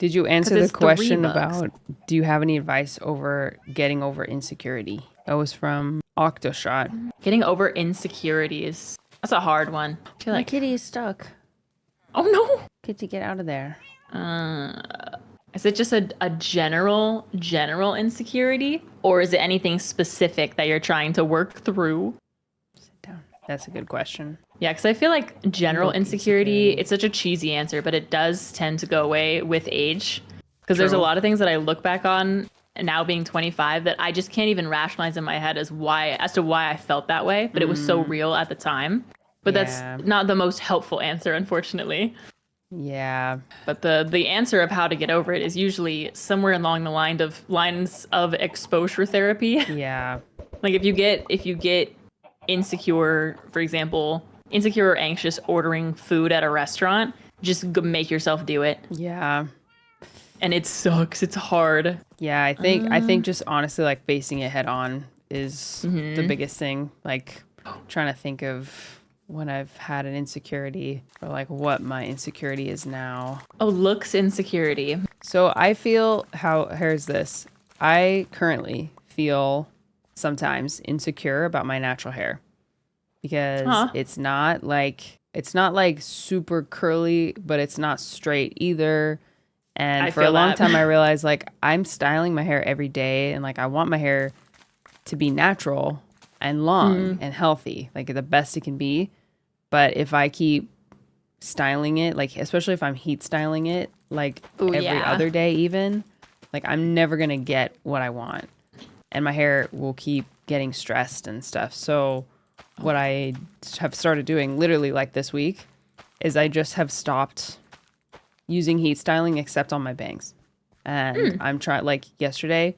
Did you answer the it's 3 question books. about do you have any advice over getting over insecurity? That was from Octoshot. Getting over insecurities. That's a hard one. I feel My like, kitty is stuck. oh no. Kitty, get out of there. Uh, is it just a general insecurity, or is it anything specific that you're trying to work through? Sit down. That's a good question. Yeah, because I feel like general Look, insecurity, insecurity. it's such a cheesy answer, but it does tend to go away with age. Because there's a True. lot of things that I look back on now being 25 that I just can't even rationalize in my head as to why I felt that way, but it was so real at the time. But that's Yeah. not the most helpful answer, unfortunately. Yeah. But the answer of how to get over it is usually somewhere along the lines of exposure therapy. Yeah. Like if you get insecure, for example, insecure or anxious ordering food at a restaurant, just make yourself do it. Yeah. And it sucks. It's hard. Yeah, I think just honestly like facing it head on is the biggest thing. Like trying to think of when I've had an insecurity or like what my insecurity is now. Oh, looks insecurity. So I feel here's this. I currently feel sometimes insecure about my natural hair because Huh. it's not like super curly, but it's not straight either. I And for a feel long that. time I realized like I'm styling my hair every day and like I want my hair to be natural and long and healthy, like the best it can be. But if I keep styling it, like especially if I'm heat styling it like Oh every yeah. other day even, like I'm never going to get what I want and my hair will keep getting stressed and stuff. So what I have started doing literally like this week is I just have stopped using heat styling except on my bangs. And I'm trying like yesterday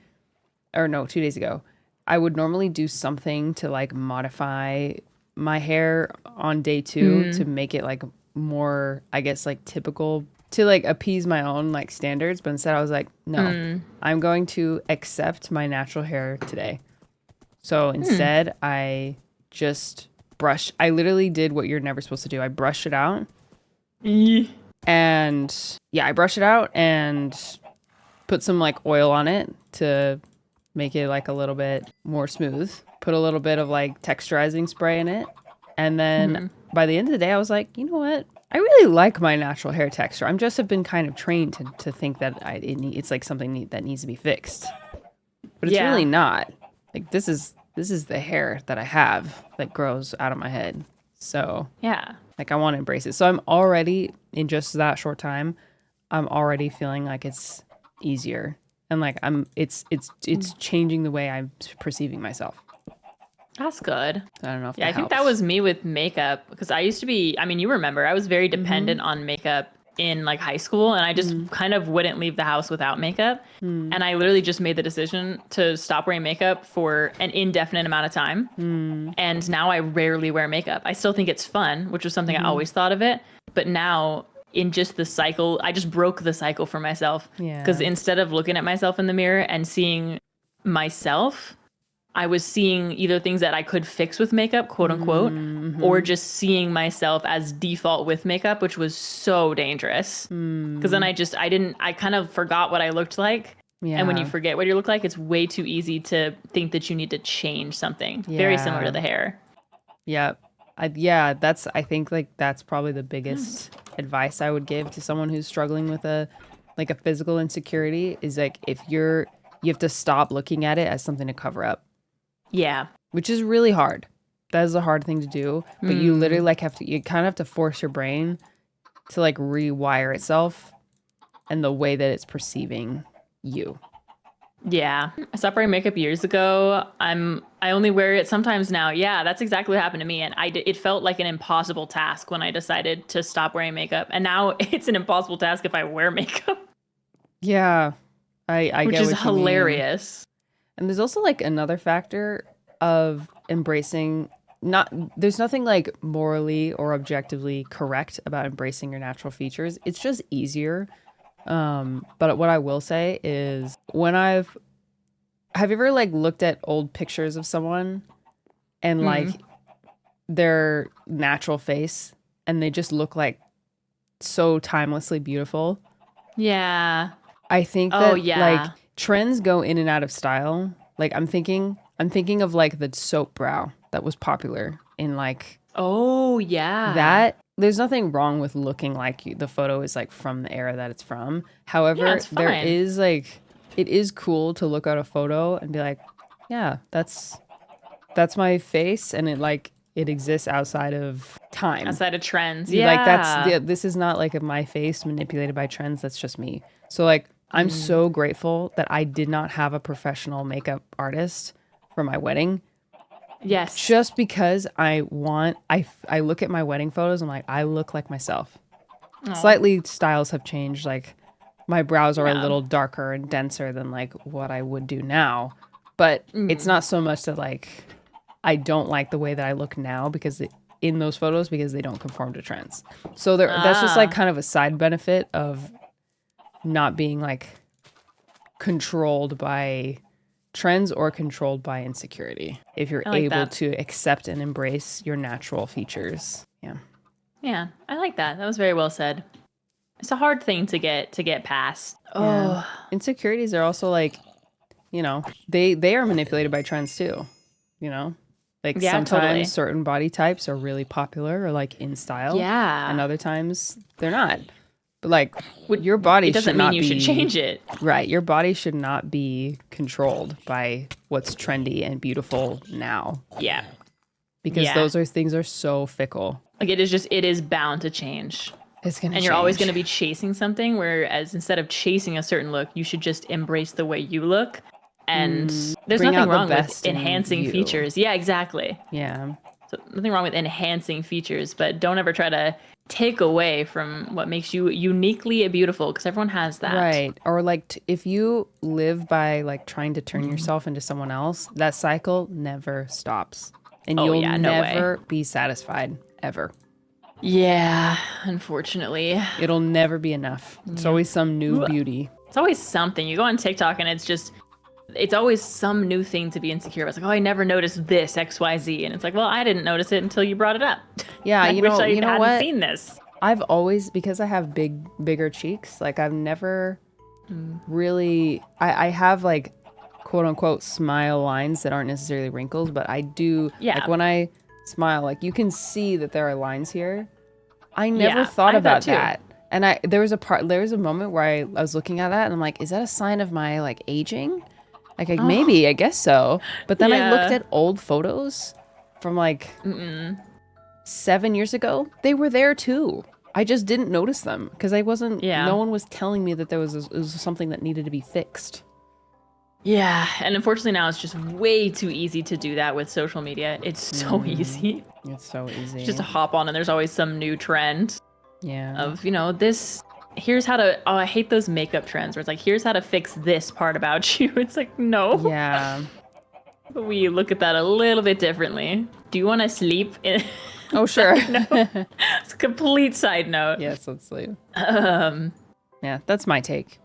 or no, 2 days ago, I would normally do something to like modify my hair on day 2 to make it like more, I guess, like typical to like appease my own like standards. But instead I was like, no, I'm going to accept my natural hair today. So instead I just I literally did what you're never supposed to do. I brushed it out Eeh. and yeah, I brushed it out and put some like oil on it to make it like a little bit more smooth. Put a little bit of like texturizing spray in it. And then by the end of the day, I was like, you know what? I really like my natural hair texture. I'm just have been kind of trained to think that it's like something that needs to be fixed, but it's really Yeah. not. Like this is the hair that I have that grows out of my head. So Yeah. like I want to embrace it. So I'm already in just that short time, I'm already feeling like it's easier and like it's changing the way I'm perceiving myself. That's good. I don't know if Yeah, that I think that helps. was me with makeup because I used to be, I mean, you remember, I was very dependent on makeup in like high school and I just kind of wouldn't leave the house without makeup. And I literally just made the decision to stop wearing makeup for an indefinite amount of time. And now I rarely wear makeup. I still think it's fun, which was something I always thought of it. But now in just the cycle, I just broke the cycle for myself because Yeah. instead of looking at myself in the mirror and seeing myself, I was seeing either things that I could fix with makeup, quote unquote, or just seeing myself as default with makeup, which was so dangerous. Because then I kind of forgot what I looked like. And when you Yeah. forget what you look like, it's way too easy to think that you need to change something. Very similar to Yeah. the hair. Yeah. Yeah, I think like that's probably the biggest advice I would give to someone who's struggling with a physical insecurity is like if you have to stop looking at it as something to cover up, Yeah. which is really hard. That is a hard thing to do, but you literally like you kind of have to force your brain to like rewire itself and the way that it's perceiving you. Yeah. I stopped wearing makeup years ago. I only wear it sometimes now. Yeah, that's exactly what happened to me. And it felt like an impossible task when I decided to stop wearing makeup. And now it's an impossible task if I wear makeup, Yeah. I which get is what you mean. hilarious. And there's also like another factor of embracing not there's nothing like morally or objectively correct about embracing your natural features. It's just easier. But what I will say is when have you ever like looked at old pictures of someone and like their natural face and they just look like so timelessly beautiful? Yeah. I think Oh, that like yeah. trends go in and out of style. Like I'm thinking of like the soap brow that was popular in like Oh, yeah. that. There's nothing wrong with looking like the photo is like from the era that it's from. Yeah, However, it's there fine. is like it is cool to look at a photo and be like, yeah, that's my face, and it exists outside of time. Outside of trends. Like Yeah. this is not like my face manipulated by trends. That's just me. So like I'm so grateful that I did not have a professional makeup artist for my wedding, Yes. just because I look at my wedding photos. I'm like, I look like myself. Oh, Slightly styles have changed. Like my brows are a yeah. little darker and denser than like what I would do now, but it's not so much that like I don't like the way that I look now in those photos because they don't conform to trends. So that's just like Ah, kind of a side benefit of not being like controlled by trends or controlled by insecurity. If you're I like able that. to accept and embrace your natural features. Yeah. Yeah, I like that. That was very well said. It's a hard thing to get past. Yeah. Oh, Insecurities are also like, they are manipulated by trends too, you know? Like yeah, sometimes totally. certain body types are really popular or like in style, and Yeah. other times they're not. But like Would your body It should doesn't mean not you should be change it. right. Your body should not be controlled by what's trendy and beautiful now, Yeah. because Yeah. things are so fickle. Like it is bound to change. It's gonna And you're always going change. to be chasing something, whereas instead of chasing a certain look, you should just embrace the way you look. And there's Bring nothing out the wrong with best in enhancing you. features. Yeah, exactly. Yeah. So nothing wrong with enhancing features, but don't ever try to take away from what makes you uniquely beautiful, because everyone has that. Right. Or like if you live by like trying to turn yourself into someone else, that cycle never stops. And Oh you'll yeah, no way. never be satisfied ever. Yeah, unfortunately. It'll never be enough. It's Yeah. always some new Ooh, beauty. it's always something. You go on TikTok and it's always some new thing to be insecure about. It's like, oh, I never noticed this XYZ. And it's like, well, I didn't notice it until you brought it up. Yeah, I wish I you know hadn't what? seen this. I've always, because I have bigger cheeks, like I've never really, I have like quote unquote smile lines that aren't necessarily wrinkles, but I do, like Yeah. when I smile, like you can see that there are lines here. I never Yeah. thought I have that about too. that. And there was a moment where I was looking at that and I'm like, is that a sign of my like aging? Like Oh, maybe, I guess so. But then I looked yeah. at old photos from like 7 years ago. They were there too. I just didn't notice them because no Yeah. one was telling me that it was something that needed to be fixed. Yeah. And unfortunately now it's just way too easy to do that with social media. It's so easy. It's so easy. Just to hop on and there's always some new trend Yeah. of, this here's how to I hate those makeup trends where it's like, here's how to fix this part about you. It's like, no. Yeah. We look at that a little bit differently. Do you want to sleep? Oh, sure. It's a complete side note. Yes, let's sleep. Yeah, that's my take.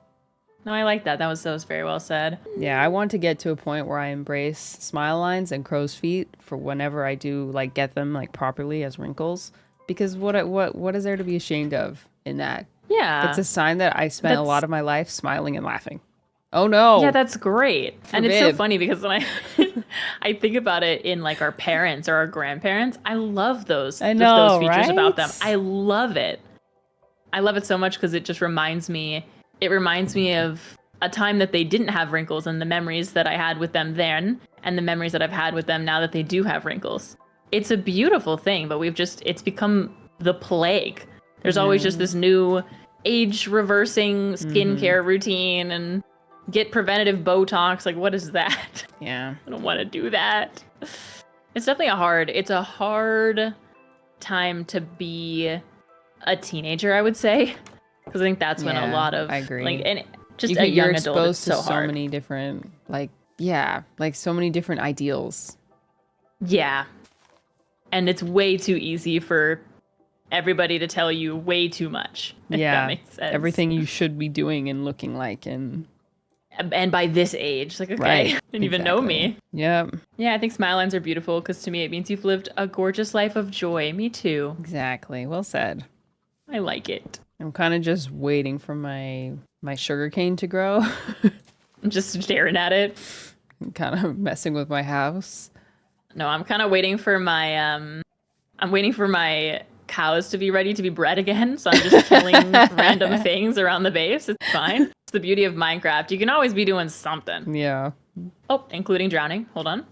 No, I like that. That was very well said. Yeah, I want to get to a point where I embrace smile lines and crow's feet for whenever I do like get them like properly as wrinkles, because what is there to be ashamed of in that? It's Yeah. a sign that I spent a lot That's of my life smiling and laughing. Oh yeah, no. that's great. And it's so Forbid. funny because when I I think about it in like our parents or our grandparents, I love I those know, features about them. right? I love it. I love it so much because it reminds me of a time that they didn't have wrinkles and the memories that I had with them then and the memories that I've had with them now that they do have wrinkles. It's a beautiful thing, but it's become the plague. There's always just this new age reversing skincare routine and get preventative Botox. Like, what is that? Yeah. I don't want to do that. It's a hard time to be a teenager, I would say. Because I think that's when a Yeah, lot of I agree. like and just You're a young adult, it's exposed to so so hard. many different like yeah, like so many different ideals. Yeah. And it's way too easy for everybody to tell you way too much. If that Yeah. makes sense. Everything you should be doing and looking like and And by this age, like, okay, right. didn't even know me. Yep. Yeah, I think smile lines are beautiful because to me it means you've lived a gorgeous life of joy. Me too. Exactly. Well said. I like it. I'm kind of just waiting for my sugar cane to grow. I'm just staring at it. Kind of messing with my house. No, I'm kind of waiting for my I'm waiting for my cows to be ready to be bred again. So I'm just killing random things around the base. It's fine. It's the beauty of Minecraft. You can always be doing something. Yeah. Oh, including drowning. Hold on.